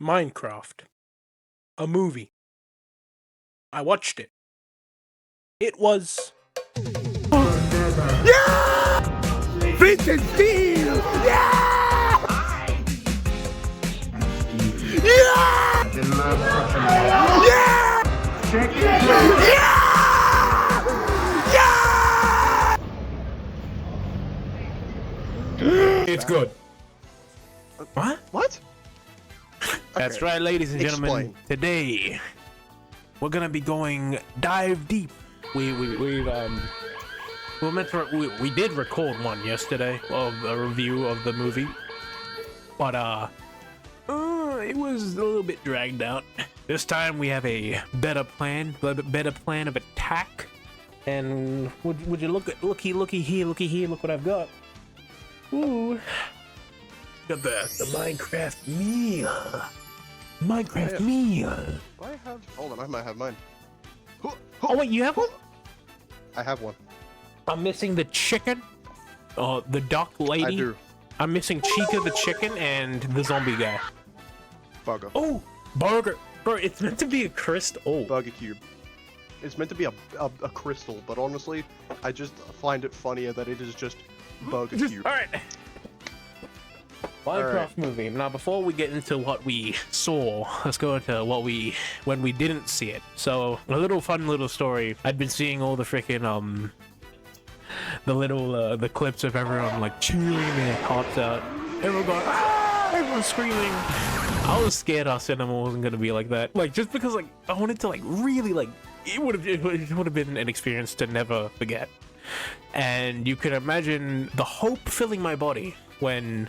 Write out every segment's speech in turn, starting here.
Minecraft, a movie. I watched it. It was Fit and steel! Yeah! Yeah! Yeah! Yeah! it's good. What? What? That's Okay. right, ladies and gentlemen. Explain. Today we're gonna be going dive deep. We did record one yesterday of a review of the movie, but it was a little bit dragged out. This time we have a better plan of attack. And would you looky here, look what I've got. Ooh, got the Minecraft meal. Meal. I have. Hold on, I might have mine. Oh wait, you have one? I have one. I'm missing the chicken. The duck lady. I do. I'm missing Chica the chicken and the zombie guy. Bugger. Oh, burger. Bro, it's meant to be a crystal. Oh. Burger cube. It's meant to be a crystal, but honestly, I just find it funnier that it is just burger cube. All right. Minecraft movie. Now, before we get into what we saw, let's go into when we didn't see it. So, a fun little story. I'd been seeing all the freaking the clips of everyone like cheering their hearts out. Everyone going, ah! Everyone's screaming. I was scared our cinema wasn't gonna be like that. Like, just because like I wanted to like really like it would have been an experience to never forget. And you can imagine the hope filling my body when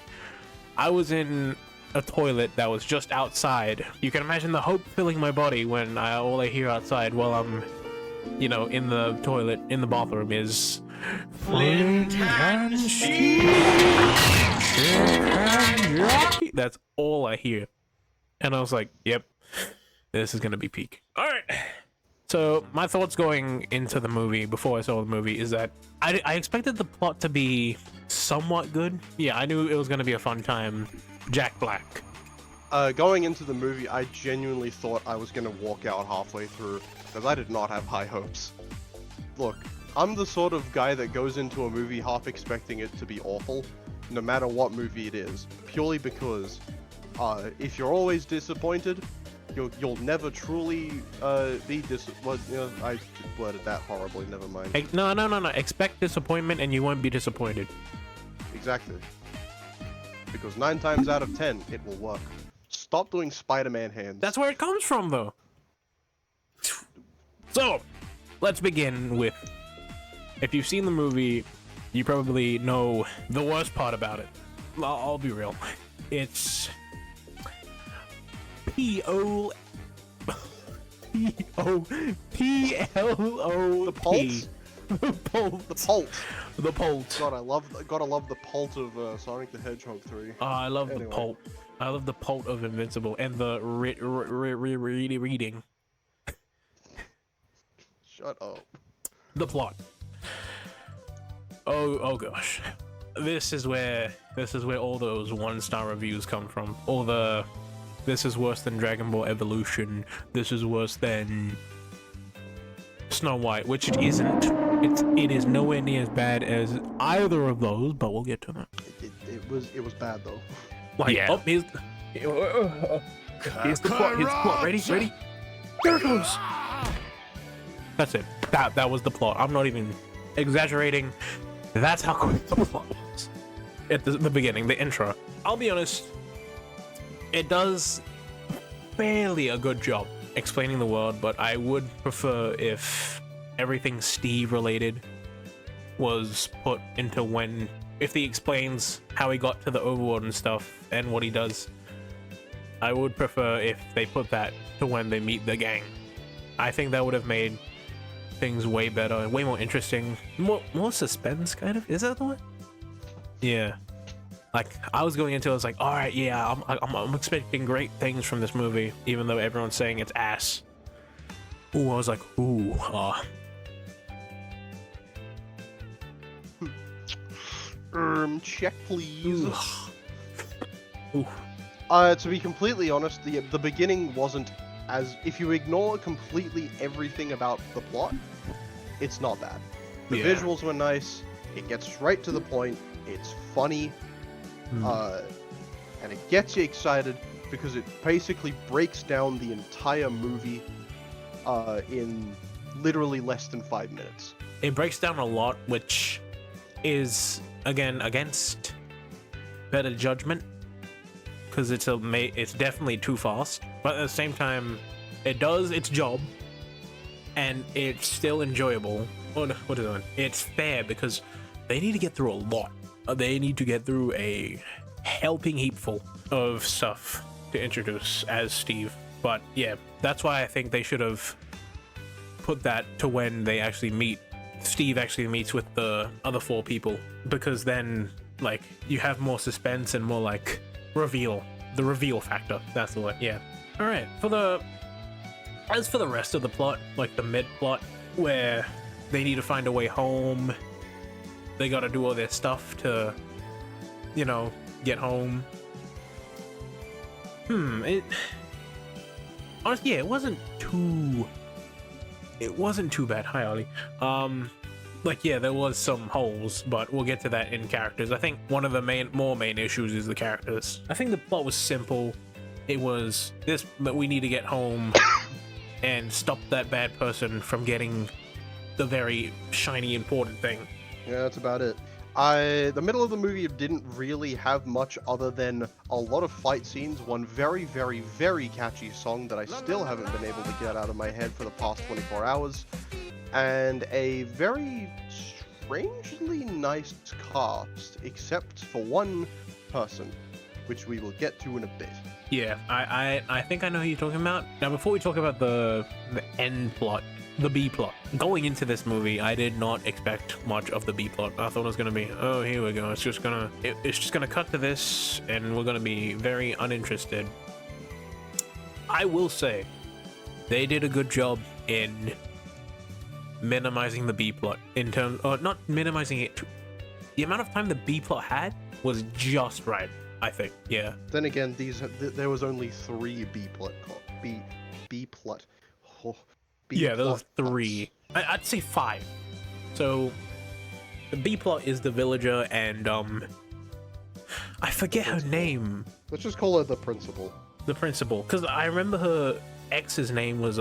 I was in a toilet that was just outside. You can imagine the hope filling my body when all I hear outside while I'm, in the toilet, in the bathroom is Flint and steel. That's all I hear. And I was like, yep, this is gonna be peak. All right. So my thoughts going into the movie before I saw the movie is that I expected the plot to be somewhat good. Yeah, I knew it was going to be a fun time. Jack Black. Going into the movie, I genuinely thought I was gonna walk out halfway through, because I did not have high hopes. Look, I'm the sort of guy that goes into a movie half expecting it to be awful, no matter what movie it is, purely because if you're always disappointed, you'll never truly be I worded that horribly, never mind. No. Expect disappointment and you won't be disappointed. Exactly. Because 9 times out of 10, it will work. Stop doing Spider-Man hands. That's where it comes from, though. So, let's begin with... If you've seen the movie, you probably know the worst part about it. I'll be real. It's... P-O-P-L-O-P. The Pulse? The Pulse. The Pulse. The Pulse. God, gotta love the Pulse of Sonic the Hedgehog 3. I love the Pulse. I love the Pulse of Invincible and the reading. Shut up. The plot. Oh gosh. This is where all those 1-star reviews come from. All the this is worse than Dragon Ball Evolution. This is worse than Snow White, which it isn't. It is nowhere near as bad as either of those, but we'll get to that. It was bad though. Like, Yeah. oh, here's the plot. Ready? There it goes. That's it. That was the plot. I'm not even exaggerating. That's how quick the plot was. At the beginning, the intro. I'll be honest, it does fairly a good job explaining the world, but I would prefer if everything Steve related was put into if he explains how he got to the overworld and stuff and what he does. I would prefer if they put that to when they meet the gang. I think that would have made things way better and way more interesting, more suspense, kind of. Is that the one? Yeah. Like, I was going into it, I was like, all right, yeah, I'm expecting great things from this movie, even though everyone's saying it's ass. Ooh, I was like, ooh, Check please. Ooh. To be completely honest, the beginning wasn't as... If you ignore completely everything about the plot, it's not bad. The Yeah. visuals were nice, it gets straight to the point, it's funny, and it gets you excited because it basically breaks down the entire movie in literally less than 5 minutes. It breaks down a lot, which is again against better judgment, because it's definitely too fast, but at the same time it does its job and it's still enjoyable. Oh no, what is it? It's fair because they need to get through a lot. They need to get through a helping heapful of stuff to introduce as Steve. But yeah, that's why I think they should have put that to when they actually meet. Steve actually meets with the other 4 people, because then like you have more suspense and more like reveal. The reveal factor. That's the word. Yeah. All right. As for the rest of the plot, like the mid plot, where they need to find a way home, they got to do all their stuff to, you know, get home. Honestly, yeah, it wasn't too bad. Hi, Ollie. Like, yeah, there was some holes, but we'll get to that in characters. I think one of the main issues is the characters. I think the plot was simple. It was this, but we need to get home and stop that bad person from getting the very shiny important thing. Yeah, that's about it. The middle of the movie didn't really have much other than a lot of fight scenes, one very, very, very catchy song that I still haven't been able to get out of my head for the past 24 hours, and a very strangely nice cast, except for one person, which we will get to in a bit. Yeah, I think I know who you're talking about. Now, before we talk about the end plot, the B plot. Going into this movie, I did not expect much of the B plot. I thought it was gonna be, oh, here we go. It's just gonna cut to this, and we're gonna be very uninterested. I will say, they did a good job in minimizing the B plot in terms, not minimizing it. The amount of time the B plot had was just right, I think. Yeah. Then again, there was only 3 B plot. Yeah, there was 3. I'd say 5. So the B plot is the villager and I forget her name. Let's just call her the principal. The principal, because I remember her ex's name was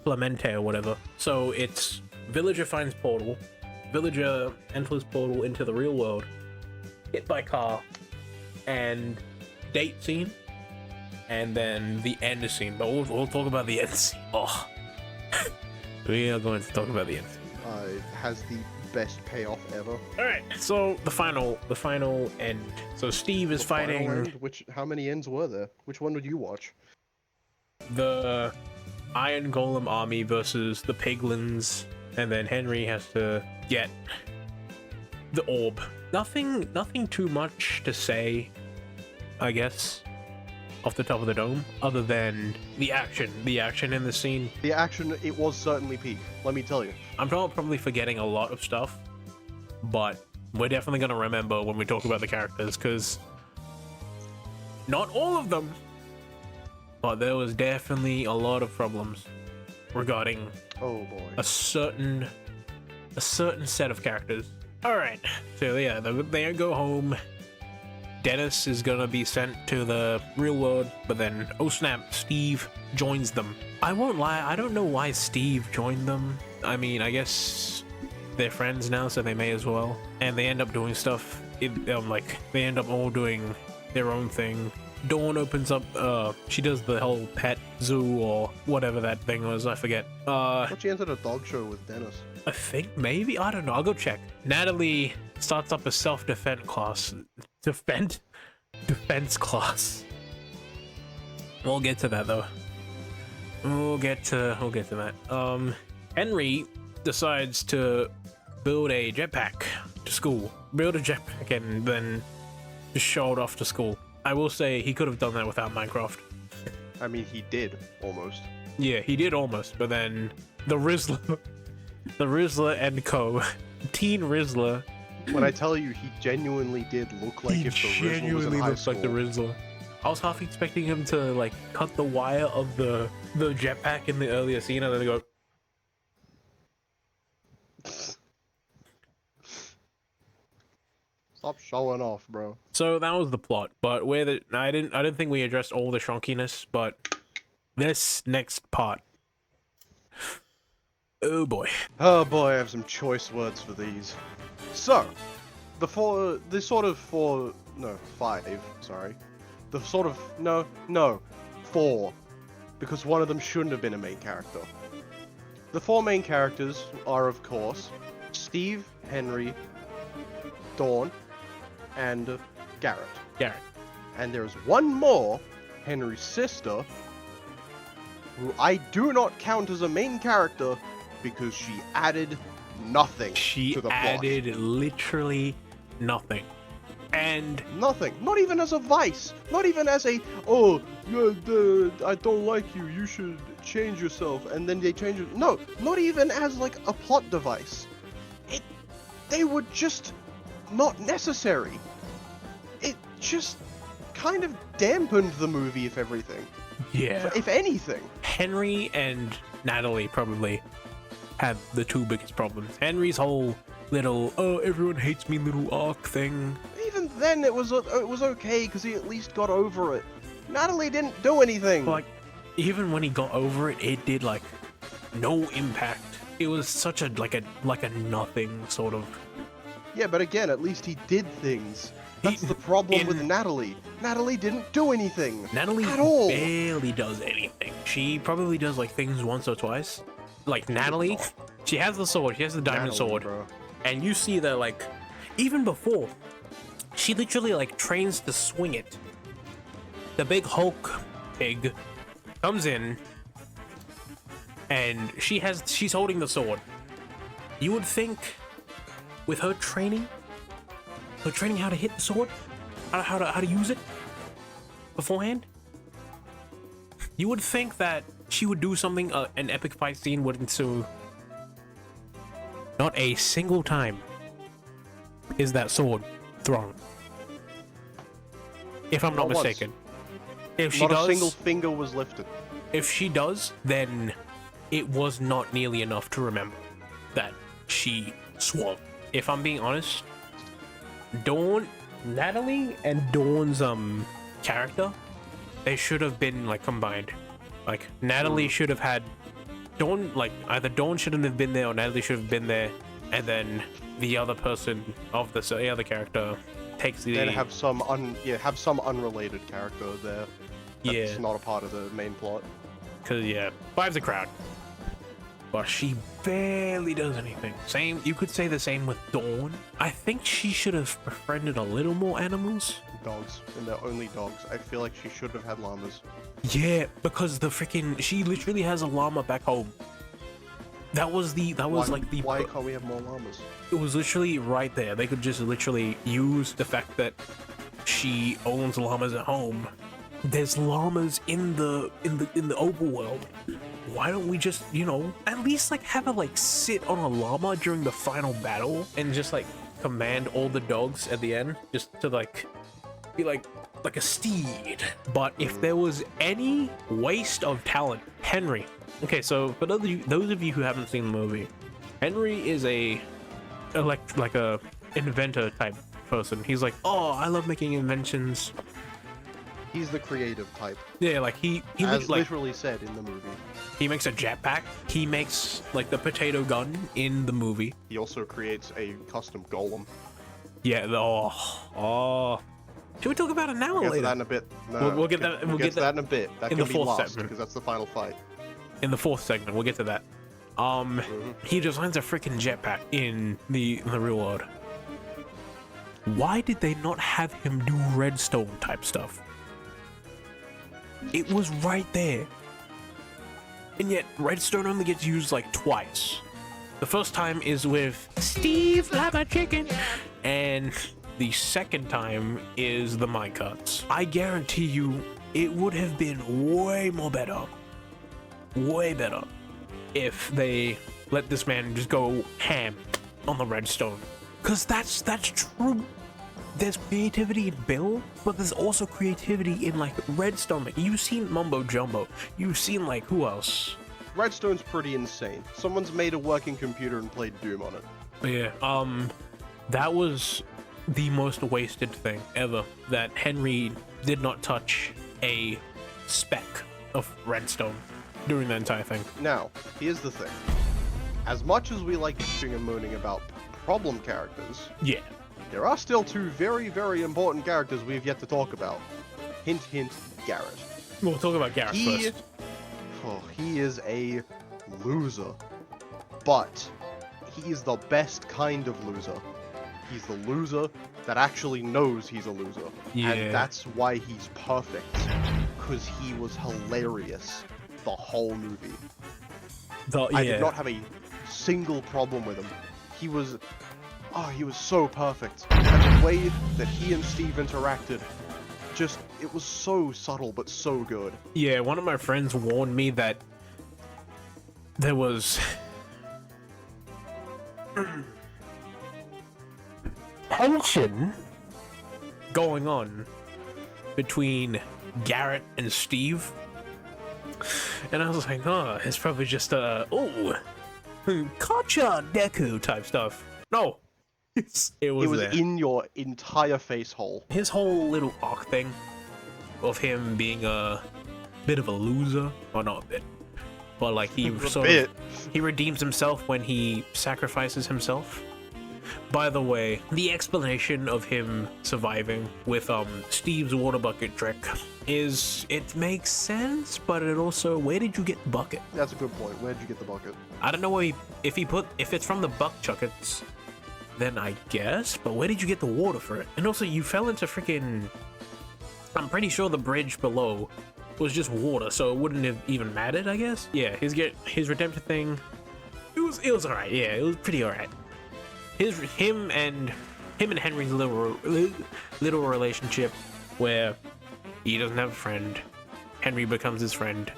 Clemente or whatever. So it's villager finds portal, villager enters portal into the real world, hit by car, and date scene, and then the end scene. But we'll talk about the end scene. Oh. We are going to talk about the end. Has the best payoff ever. All right, so the final end. So Steve is fighting. End? How many ends were there? Which one would you watch? The Iron Golem army versus the Piglins, and then Henry has to get the orb. Nothing too much to say, I guess, off the top of the dome, other than the action in the scene. The action, it was certainly peak, let me tell you. I'm probably forgetting a lot of stuff, but we're definitely gonna remember when we talk about the characters, because not all of them, but there was definitely a lot of problems regarding a certain set of characters. All right, so yeah, they go home. Dennis is gonna be sent to the real world, but then, oh snap, Steve joins them. I won't lie, I don't know why Steve joined them. I mean, I guess they're friends now, so they may as well. And they end up doing stuff, like, they end up all doing their own thing. Dawn opens up, she does the whole pet zoo or whatever that thing was, I forget. But she entered a dog show with Dennis. I think, maybe? I don't know, I'll go check. Natalie starts up a self-defense class. Defense class. We'll get to that though. We'll get to that. Henry decides to build a jetpack to school. Build a jetpack and then just show it off to school. I will say he could have done that without Minecraft. I mean, he did almost. Yeah, he did almost, but then the Rizzler and co. Teen Rizzler. When I tell you, he genuinely did look like if the Rizzler was in high school. Like the Rizzler. I was half expecting him to like cut the wire of the jetpack in the earlier scene and then go. Stop showing off, bro. So that was the plot, but I didn't think we addressed all the shonkiness, but this next part. Oh boy. Oh boy, I have some choice words for these. So, four. Because one of them shouldn't have been a main character. The four main characters are, of course, Steve, Henry, Dawn, and Garrett. Garrett. And there's one more, Henry's sister, who I do not count as a main character because she added nothing to the plot. She added literally nothing. And nothing. Not even as a vice. Not even as a, I don't like you, you should change yourself, and then they change it. No, not even as like a plot device. They were just not necessary. It just kind of dampened the movie, if everything. Yeah. If anything. Henry and Natalie probably had the two biggest problems. Henry's whole little, oh, everyone hates me little arc thing. Even then, it was okay because he at least got over it. Natalie didn't do anything. Like, even when he got over it, it did like no impact. It was such a like a nothing sort of. Yeah, but again, at least he did things. That's the problem with Natalie. Natalie didn't do anything. Natalie at all. barely does anything. She probably does like things once or twice. Like Natalie, she has the sword. She has the diamond sword, bro. And you see that like even before, she literally like trains to swing it. The big Hulk pig comes in, and she's holding the sword. You would think, with her training how to hit the sword, how to use it beforehand, you would think that she would do something, an epic fight scene would ensue. Not a single time is that sword thrown, if I'm not mistaken. If she not does, a single finger was lifted. If she does, then it was not nearly enough to remember that she swung. If I'm being honest, Natalie and Dawn's character, they should have been like combined. Like Natalie should have had Dawn, like either Dawn shouldn't have been there or Natalie should have been there, and then the other person of the other character takes the. Then have some unrelated character there. That's not a part of the main plot. Cause vibes the crowd. But she barely does anything. Same, you could say the same with Dawn. I think she should have befriended a little more animals. Dogs, and they're only dogs. I feel like she should have had llamas. Yeah, because she literally has a llama back home. Why can't we have more llamas? It was literally right there. They could just literally use the fact that she owns llamas at home. There's llamas in the overworld. Why don't we just, at least like have her like sit on a llama during the final battle and just like command all the dogs at the end, just to like be like a steed. But if there was any waste of talent, Henry. Okay, so for those of you who haven't seen the movie, Henry is a inventor type person. He's like, oh, I love making inventions. He's the creative type. Yeah, like he as literally said in the movie. He makes a jetpack. He makes like the potato gun in the movie. He also creates a custom golem. Yeah. Should we talk about it now or later? We'll get to that in a bit. No, we'll get that. We'll get to that in a bit. That in can the be fourth last segment. because that's the final fight. In the fourth segment, we'll get to that. He designs a freaking jetpack in the real world. Why did they not have him do redstone type stuff? It was right there. And yet, redstone only gets used like twice. The first time is with Steve Lava Chicken, and the second time is the minecarts. I guarantee you, it would have been way better, if they let this man just go ham on the redstone. Cause that's true. there's creativity in Bill, but there's also creativity in like Redstone. You've seen Mumbo Jumbo. You've seen like who else? Redstone's pretty insane. Someone's made a working computer and played Doom on it. Yeah. That was the most wasted thing ever. That Henry did not touch a speck of Redstone during the entire thing. Now, here's the thing. As much as we like bitching and mooning about problem characters, Yeah. there are still two very, very important characters we've yet to talk about. Hint, hint, Garrett. We'll talk about Garrett first. He is a loser. But he is the best kind of loser. He's the loser that actually knows he's a loser. Yeah. And that's why he's perfect. Because he was hilarious the whole movie. I did not have a single problem with him. He was so perfect. And the way that he and Steve interacted, it was so subtle but so good. Yeah, one of my friends warned me that there was tension going on between Garrett and Steve. And I was like, oh, it's probably just gotcha Deku type stuff. No. It was there. In your entire face hole. His whole little arc thing of him being a bit of a loser, or not a bit, but like he he redeems himself when he sacrifices himself. By the way, the explanation of him surviving with Steve's water bucket trick it makes sense, but it also, where did you get the bucket? That's a good point. Where did you get the bucket? I don't know where if it's from the buck chuckets, then I guess, but where did you get the water for it? And also, you fell into freaking, I'm pretty sure the bridge below was just water, so it wouldn't have even mattered, I guess. Yeah, his redemption thing, it was alright. Yeah, it was pretty alright. Him and Henry's little relationship where he doesn't have a friend, Henry becomes his friend,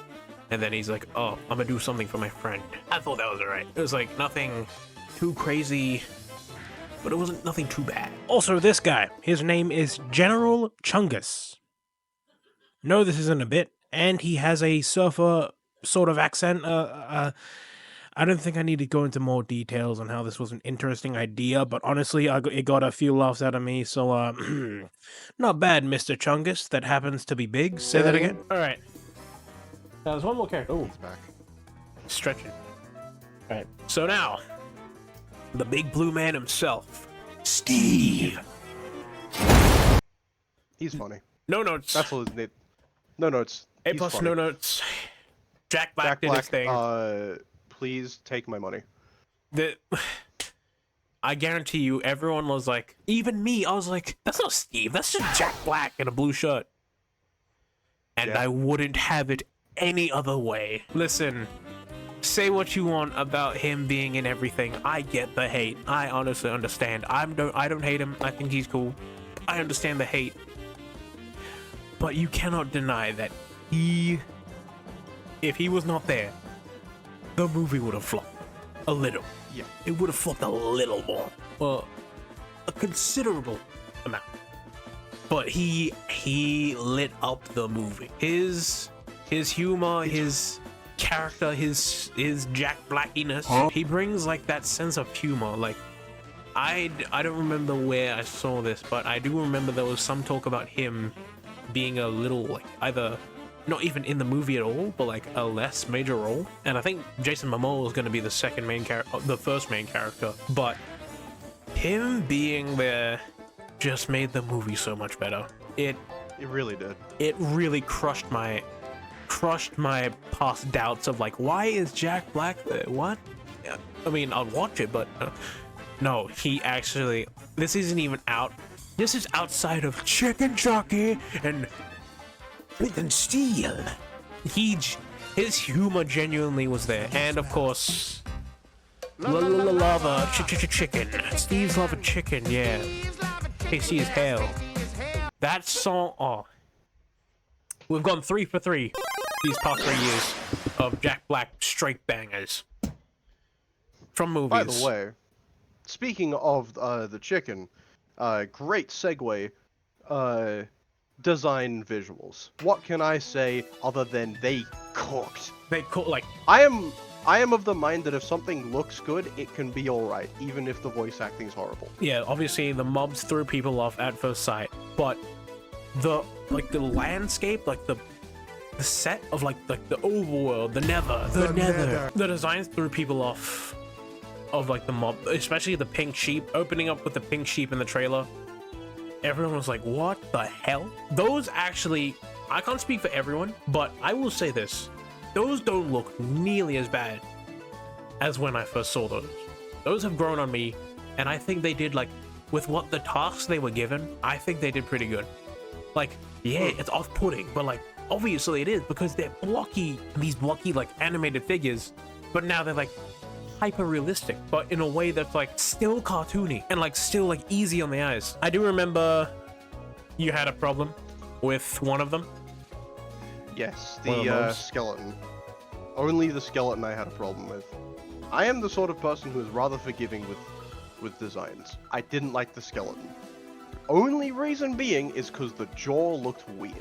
and then he's like, oh, I'm gonna do something for my friend. I thought that was alright. It was like nothing too crazy, but it wasn't nothing too bad. Also, this guy, his name is General Chungus. No, this isn't a bit, and he has a surfer sort of accent. I don't think I need to go into more details on how this was an interesting idea, but honestly, it got a few laughs out of me, so, not bad, Mr. Chungus, that happens to be big. Say that again? Alright. Now, there's one more character. Oh, He's back. stretching. Alright, so now, the big blue man himself, Steve. He's funny. No notes. That's all his name. No notes. A He's plus, funny. no notes. Jack Black did his thing. Please take my money. I guarantee you, everyone was like, even me, I was like, that's not Steve, that's just Jack Black in a blue shirt. And Yeah. I wouldn't have it any other way. Listen, say what you want about him being in everything. I get the hate. I honestly understand. I don't hate him. I think he's cool. I understand the hate. But you cannot deny that if he was not there, the movie would have flopped a little. Yeah. It would have flopped a little more. Well, a considerable amount. But he lit up the movie. His humor, his character, his Jack Blackiness. Huh? He brings like that sense of humor. Like I don't remember where I saw this, but I do remember there was some talk about him being a little like either not even in the movie at all, but like a less major role. And I think Jason Momoa was going to be the first main character. But him being there just made the movie so much better. It really did. It really crushed my past doubts of like, why is Jack Black there? What? I mean, I'll watch it, but no, he actually. This isn't even out. This is outside of Chicken Jockey and Steel. His humor genuinely was there, and of course, love a chicken. Steve's love a chicken, yeah. Tasty as hell. That song, oh. We've gone 3 for 3 these past 3 years of Jack Black straight bangers from movies. By the way, speaking of the chicken, Great segue. Design visuals. What can I say other than they cooked? They call like I am of the mind that if something looks good, it can be alright, even if the voice acting's horrible. yeah, obviously the mobs threw people off at first sight, but the landscape, like the set of like the overworld, the nether, the designs threw people off of like the mob, especially the pink sheep. Opening up with the pink sheep in the trailer, everyone was like, what the hell? Those actually, I can't speak for everyone, but I will say this, those don't look nearly as bad as when I first saw those. Those have grown on me, and I think they did, like, with what the tasks they were given, I think they did pretty good. Like, yeah, it's off-putting, but like, obviously it is, because they're blocky, these blocky, like, animated figures, but now they're like hyper realistic, but in a way that's like still cartoony and like still like easy on the eyes. I do remember you had a problem with one of them. Yes, One of the those. skeleton. Only the skeleton I had a problem with. I am the sort of person who is rather forgiving with designs. I didn't like the skeleton. Only reason being is because the jaw looked weird.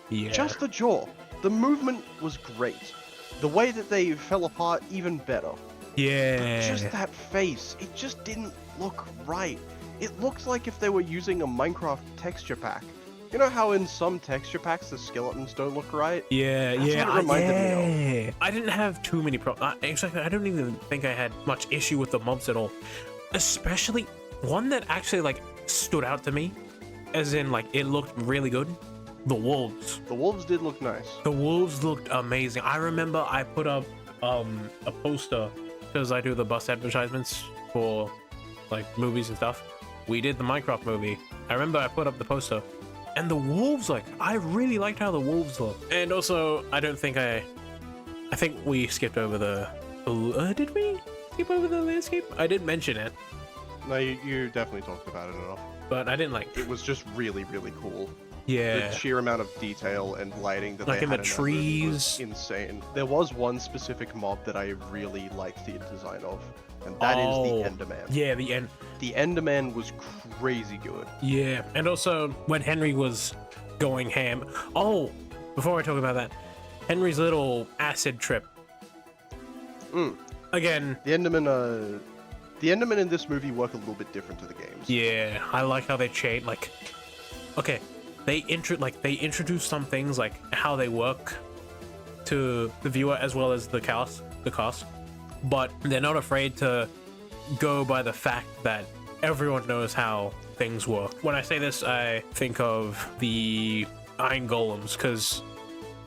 Yeah. Just the jaw. The movement was great. The way that they fell apart, even better. Yeah. Just that face, it just didn't look right. It looked like if they were using a Minecraft texture pack. You know how in some texture packs the skeletons don't look right? Yeah, That's yeah, what it reminded me I didn't have too many problems. Exactly, I don't even think I had much issue with the mobs at all. Especially one that actually like stood out to me, as in like it looked really good. The wolves. The wolves did look nice. The wolves looked amazing. I remember I put up a poster because I do the bus advertisements for like movies and stuff. We did the Minecraft movie. I remember I put up the poster. And the wolves, like, I really liked how the wolves look. And also, I think we skipped over did we skip over the landscape? I did mention it, No, you definitely talked about it enough. but I didn't like, It was just really, really cool. yeah. The sheer amount of detail and lighting that Like they in had the in that movie was trees. insane. There was one specific mob that I really liked the design of, and that is the Enderman. Yeah, the end. The Enderman was crazy good. Yeah, and also when Henry was going ham. Oh, before I talk about that, Henry's little acid trip. Again, The Endermen in this movie work a little bit different to the games. yeah, I like how they change. Like, okay, they introduce some things like how they work to the viewer as well as the cast, but they're not afraid to go by the fact that everyone knows how things work. When I say this, I think of the Iron Golems, because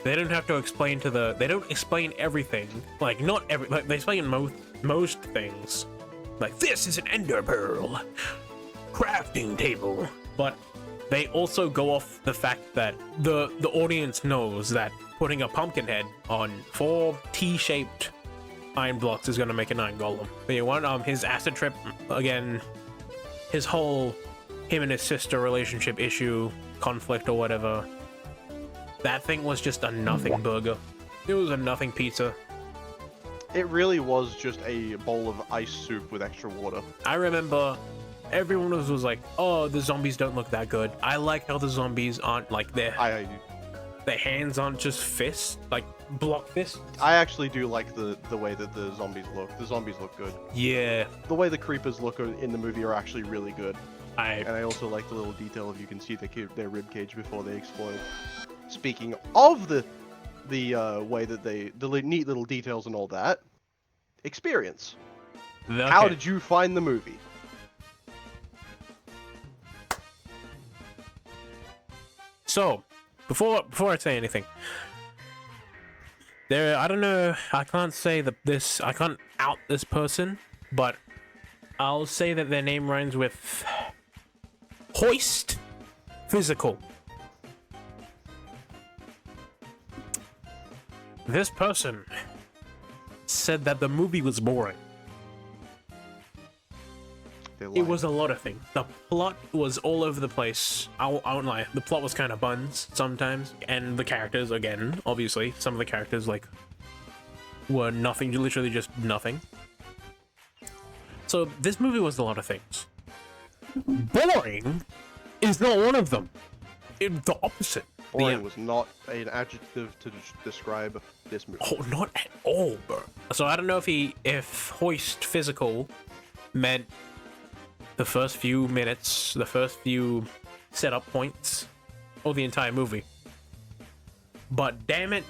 they don't have to explain they don't explain everything. Like, not every, like, they explain most things. Like, this is an ender pearl, crafting table. But they also go off the fact that the audience knows that putting a pumpkin head on 4 T-shaped iron blocks is gonna make an iron golem. But you want his acid trip, again, his whole him and his sister relationship issue, conflict or whatever. That thing was just a nothing burger. It was a nothing pizza. It really was just a bowl of ice soup with extra water. I remember everyone was like, oh, the zombies don't look that good. I like how the zombies aren't like their hands aren't just fists, like block fists. I actually do like the way that the zombies look. The zombies look good. Yeah. The way the creepers look in the movie are actually really good. And I also like the little detail of you can see their rib cage before they explode. Speaking of the way that the neat little details and all that, experience. Okay. How did you find the movie? So, before I say anything, I don't know, I can't say that I can't out this person, but I'll say that their name rhymes with Hoist Physical. This person said that the movie was boring. It was a lot of things. The plot was all over the place. I won't lie. The plot was kind of buns sometimes. And the characters, again, obviously, some of the characters, like, were nothing, literally just nothing. So this movie was a lot of things. Boring is not one of them. The opposite. Boring was not an adjective to describe this movie. Oh, not at all, bro. So I don't know if hoist physical meant the first few minutes, the first few setup points, or the entire movie. But damn it,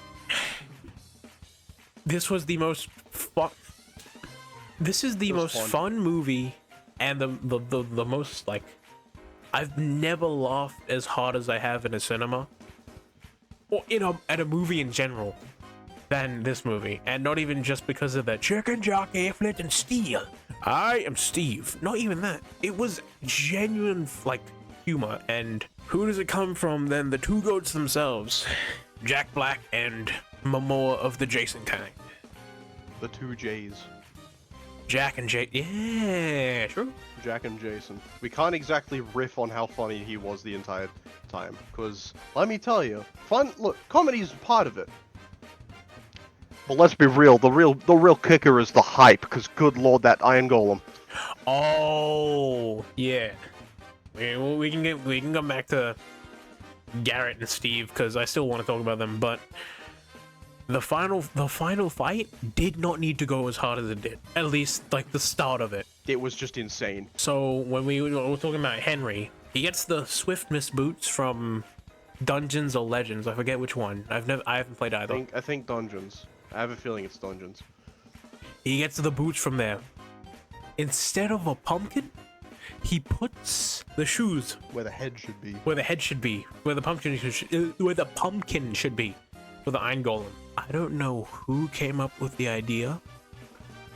this was the most fun. This is the most fun movie, and the most like. I've never laughed as hard as I have in a cinema, or at a movie in general, than this movie. And not even just because of the chicken jockey, flint and steel. I am Steve. Not even that. It was genuine like humor. And who does it come from than the two goats themselves, Jack Black and Momoa of the Jason kind. The two J's. Jack and Jay. Yeah, true. Jack and Jason. We can't exactly riff on how funny he was the entire time, because let me tell you, look, comedy is part of it. But let's be real, the real kicker is the hype, because good lord, that Iron Golem. Oh, yeah. We can come back to Garrett and Steve because I still want to talk about them, but the final fight did not need to go as hard as it did. At least like the start of it. It was just insane. So when we were talking about Henry, he gets the Swiftness boots from Dungeons or Legends. I forget which one. I haven't played either. I think Dungeons. I have a feeling it's Dungeons. He gets the boots from there. Instead of a pumpkin, he puts the shoes where the head should be. Where the head should be. Where the pumpkin should be. For the Iron Golem. I don't know who came up with the idea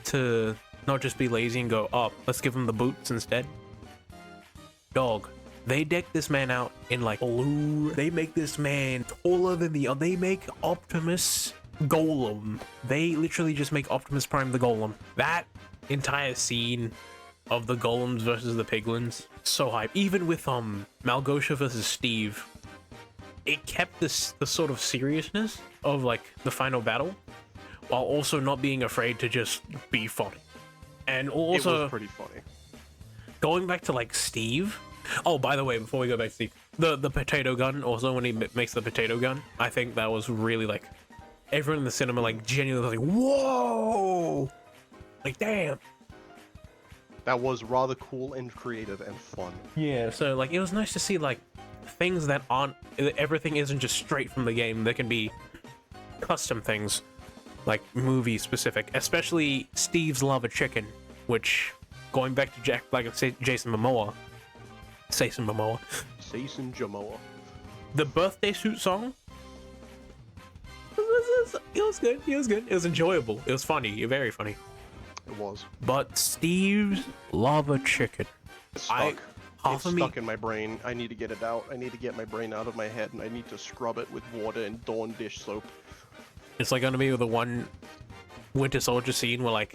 to not just be lazy and go, oh, let's give him the boots instead. Dog. They deck this man out in like blue. They make this man taller than the other. They make Optimus Golem. They literally just make Optimus Prime the Golem. That entire scene of the Golems versus the Piglins, so hype. Even with Malgosha versus Steve, it kept the sort of seriousness of like the final battle, while also not being afraid to just be funny. And also, it was pretty funny. Going back to like Steve. Oh, by the way, before we go back to Steve, the potato gun. Also, when he makes the potato gun, I think that was really like everyone in the cinema like genuinely like, whoa, like damn. That was rather cool and creative and fun. Yeah, so like it was nice to see like things that aren't, everything isn't just straight from the game. There can be custom things, like movie specific, especially Steve's Love of Chicken, which, going back to Jack Black and Jason Momoa, the birthday suit song, it was good, it was enjoyable, it was funny, very funny. It was. But Steve's Love of Chicken, it's stuck in my brain. I need to get it out. I need to get my brain out of my head, and I need to scrub it with water and Dawn dish soap. It's like gonna be the one Winter Soldier scene where like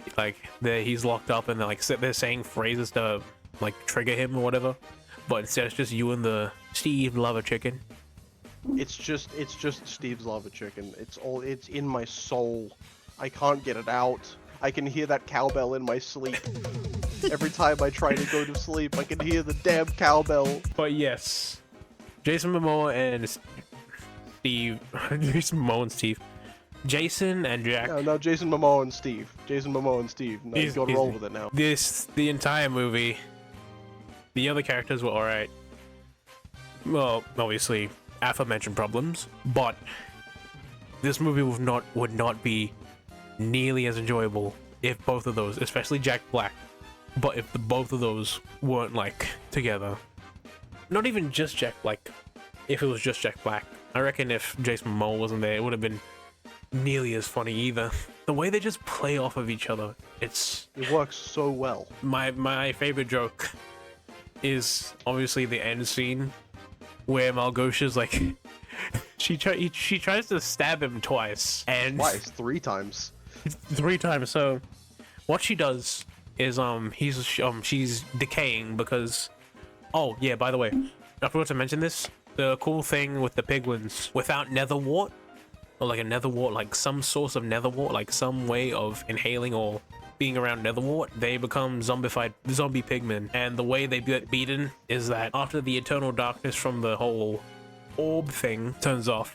he's locked up and they're saying phrases to like trigger him or whatever, but instead it's just you and the Steve Love of Chicken. It's just Steve's Love of Chicken. It's in my soul. I can't get it out. I can hear that cowbell in my sleep. Every time I try to go to sleep, I can hear the damn cowbell. But yes, Jason Momoa and Steve. Jason and Jack. No, Jason Momoa and Steve. No, you gotta roll with it now. The entire movie, the other characters were alright. Well, obviously, aforementioned problems, but this movie would not be nearly as enjoyable if both of those, especially Jack Black, but if both of those weren't like together. Not even just Jack Black. If it was just Jack Black, I reckon if Jason Momoa wasn't there, it would have been nearly as funny either. The way they just play off of each other, it works so well. My favorite joke is obviously the end scene where Malgosha's like she tries to stab him twice. Three times. So what she does is she's decaying because, oh yeah, by the way, I forgot to mention this. The cool thing with the piglins, without nether wart, or like a nether wart, like some source of nether wart, like some way of inhaling or being around Netherwart, they become zombified zombie pigmen. And the way they get beaten is that after the eternal darkness from the whole orb thing turns off,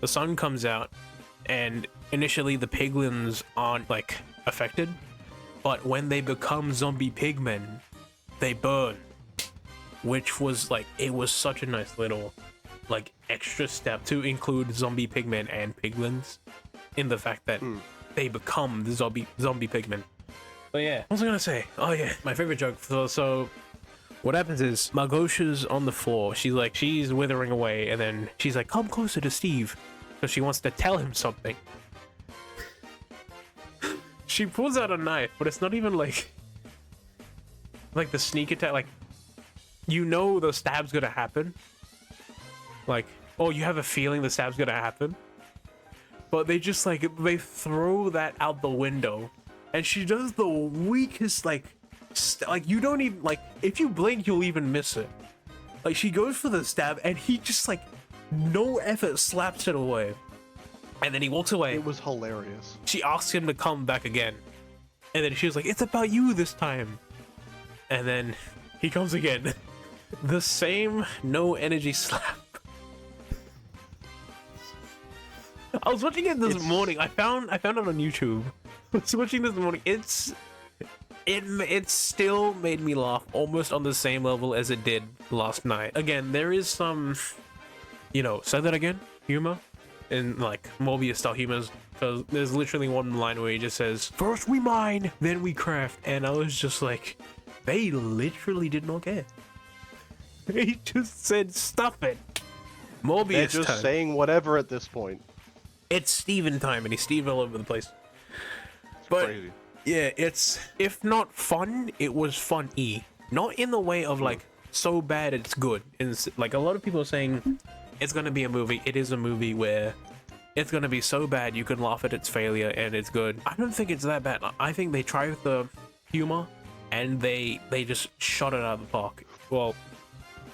the sun comes out, and initially the piglins aren't like affected, but when they become zombie pigmen, they burn, which was like, it was such a nice little like extra step to include zombie pigmen and piglins in the fact that they become the zombie pigmen. But yeah, what was I gonna say? Oh yeah, my favorite joke. So what happens is Margosha's on the floor. She's withering away, and then she's like, "Come closer to Steve," so she wants to tell him something. She pulls out a knife, but it's not even like the sneak attack. Like, you know the stab's gonna happen. Like, oh, you have a feeling the stab's gonna happen. But they just like, they throw that out the window, and she does the weakest like you don't even like, if you blink you'll even miss it. Like, she goes for the stab and he just like no effort slaps it away, and then he walks away. It was hilarious. She asks him to come back again, and then she was like, "It's about you this time," and then he comes again. The same no energy slap. I was watching it this morning. I found it on YouTube. I was watching this morning. It still made me laugh almost on the same level as it did last night. Again, there is some, say that again, humor, in like Morbius style humors, because there's literally one line where he just says, "First we mine, then we craft," and I was just like, they literally did not care. He just said, "Stuff it." Morbius They're just time. saying whatever at this point. It's Steven time, and he's Steve all over the place. But Crazy. yeah, it's, if not fun, it was funny. Not in the way of like so bad it's good. It's like, a lot of people are saying it's gonna be a movie. It is a movie where it's gonna be so bad you can laugh at its failure and it's good. I don't think it's that bad. I think they tried with the humor and they just shot it out of the park. Well,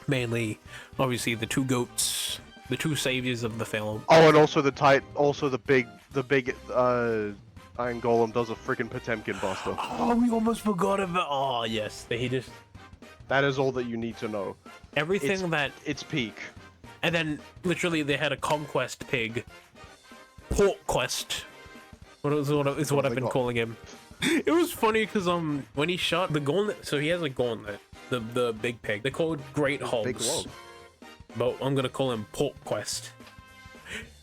mainly, obviously, the two goats, the two saviors of the film. Oh, and also the big Iron Golem does a freaking Potemkin buster. Oh, we almost forgot about. Oh yes, he just. That is all that you need to know. Everything It's peak. and then literally they had a conquest pig, Pork Quest. What I've been calling him. It was funny because when he shot the gauntlet, so he has a gauntlet, the big pig. They're called Great Hogs. Big log. But I'm gonna call him Pork Quest.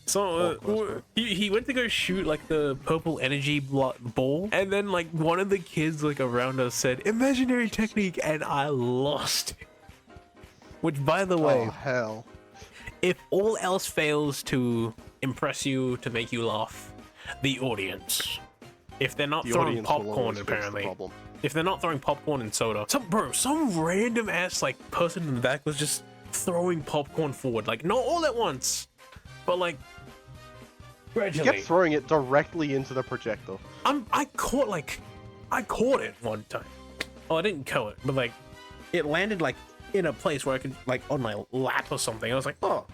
So he went to go shoot like the purple energy ball, and then like one of the kids like around us said imaginary technique, and I lost it. Which, by the way, Oh hell. if all else fails to impress you, to make you laugh, the audience. If they're not The throwing audience will popcorn, always fix the apparently. problem. If they're not throwing popcorn and soda, some random ass like person in the back was just throwing popcorn forward, like not all at once, but like He gradually. kept throwing it directly into the projector. I caught it one time. Oh, I didn't kill it, but like it landed like in a place where I could, like on my lap or something. I was like, oh.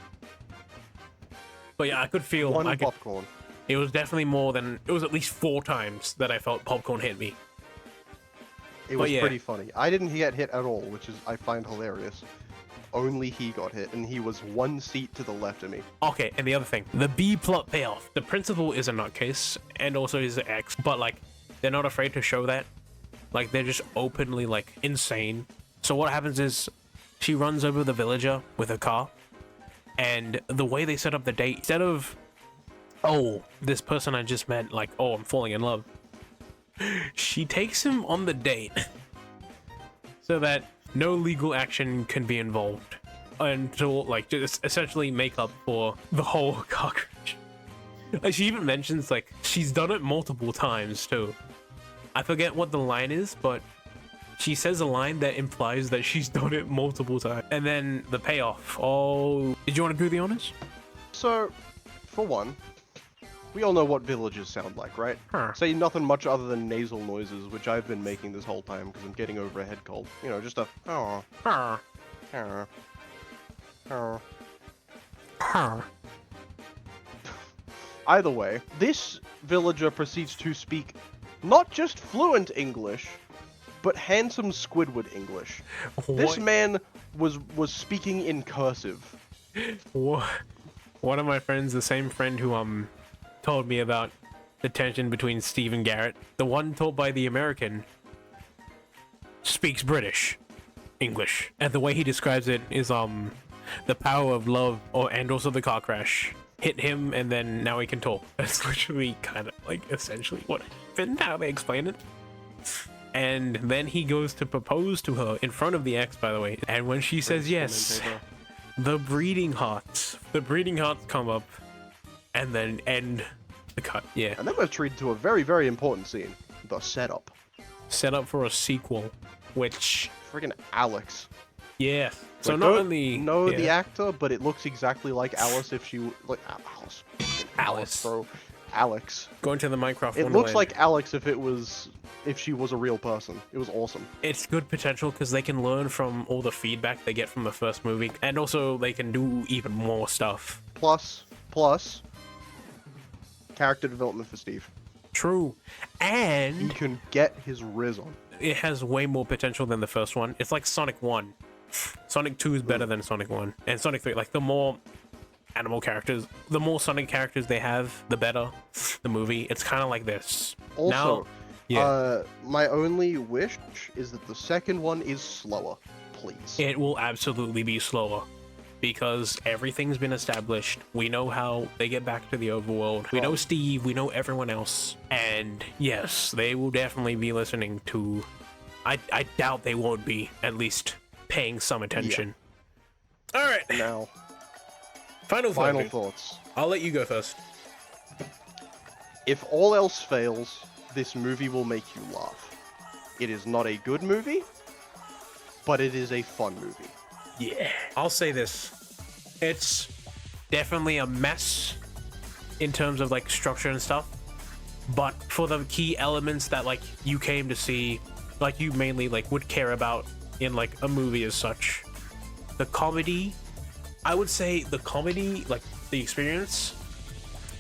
But yeah, I could feel Popcorn. it was definitely more than, it was at least 4 times that I felt popcorn hit me. It was yeah. pretty funny. I didn't get hit at all, which is I find hilarious. Only he got hit, and he was 1 seat to the left of me. Okay, and the other thing, the B plot payoff. The principal is a nutcase, and also is an ex, but like, they're not afraid to show that. Like, they're just openly like insane. So what happens is, she runs over the villager with a car, and the way they set up the date, instead of, oh, this person I just met, like, oh, I'm falling in love, she takes him on the date so that no legal action can be involved until, like, just essentially make up for the whole car crash. Like, she even mentions, like, she's done it multiple times too. I forget what the line is, but she says a line that implies that she's done it multiple times. And then the payoff. Oh, did you want to do the honors? So, for one, we all know what villagers sound like, right? Huh. Say nothing much other than nasal noises, which I've been making this whole time because I'm getting over a head cold. You know, just a oh, Huh. oh, oh. Huh. Either way, this villager proceeds to speak Not just fluent English, but handsome Squidward English. This What? man was speaking in cursive. What? One of my friends, the same friend who told me about the tension between Steve and Garrett, the one told by the American, speaks British English, and the way he describes it is the power of love, and also the car crash hit him, and then now he can talk. That's literally kind of like essentially what happened, how they explain it. And then he goes to propose to her in front of the ex, by the way, and when she says yes, the breeding hearts come up and then end the cut. Yeah, And then we're treated to a very, very important scene. The setup. set up for a sequel, which Friggin' Alex. yeah. So Like, not don't only know yeah. the actor, but it looks exactly like Alice if she like Alice. Alice. Bro. Alex. Going to the Minecraft It Wonderland. looks like Alex if she was a real person. It was awesome. It's good potential because they can learn from all the feedback they get from the first movie, and also they can do even more stuff. Plus, character development for Steve. True, He and can get his riz on. it has way more potential than the first one. It's like Sonic 1. Sonic 2 is better than Sonic 1. And Sonic 3, like, the more animal characters, the more Sonic characters they have, the better the movie. It's kind of like this. Also, Yeah. My only wish is that the second one is slower, please. It will absolutely be slower because everything's been established. We know how they get back to the overworld. We know Steve, we know everyone else. And yes, they will definitely be listening to... I doubt they won't be, at least paying some attention. All right, Now, final final thought. thoughts. I'll let you go first. If all else fails, this movie will make you laugh. It is not a good movie, but it is a fun movie. Yeah. I'll say this. It's definitely a mess in terms of like structure and stuff. But for the key elements that like you came to see, like you mainly like would care about in like a movie as such. The comedy, I would say the comedy, like the experience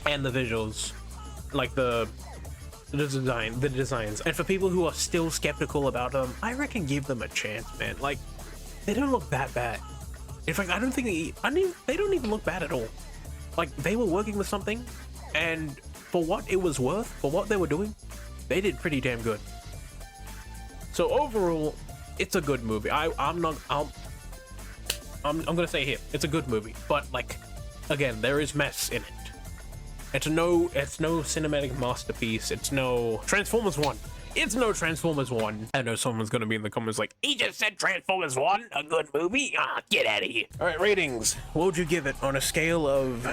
and the visuals, like the designs. And for people who are still skeptical about them, I reckon give them a chance, man. Like they don't look that bad. In fact, I don't think they don't even look bad at all. Like they were working with something, and for what it was worth, for what they were doing, they did pretty damn good. So overall, it's a good movie. I'm gonna say here, it's a good movie, but like, again, there is mess in it. It's no cinematic masterpiece. It's no Transformers 1. It's no Transformers 1. I know someone's gonna be in the comments like, he just said Transformers 1, a good movie? Ah, get out of here. All right, ratings. What would you give it on a scale of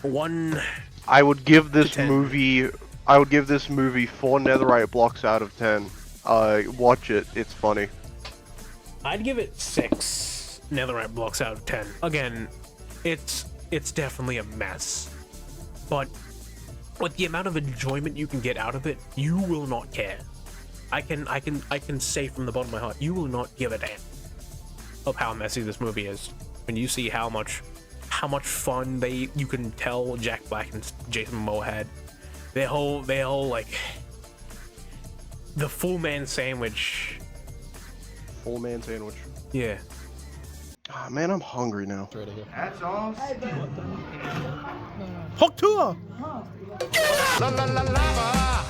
1? I would give this 10. movie 4 netherite blocks out of 10. Watch it. It's funny. I'd give it 6 netherite blocks out of 10. Again, it's definitely a mess, but with the amount of enjoyment you can get out of it, you will not care. I can say from the bottom of my heart, you will not give a damn of how messy this movie is when you see how much fun you can tell Jack Black and Jason Momoa had. Their whole like the full man sandwich. Full man sandwich. Yeah. Ah, man, I'm hungry now. That's all. Hot tour. La la la lava.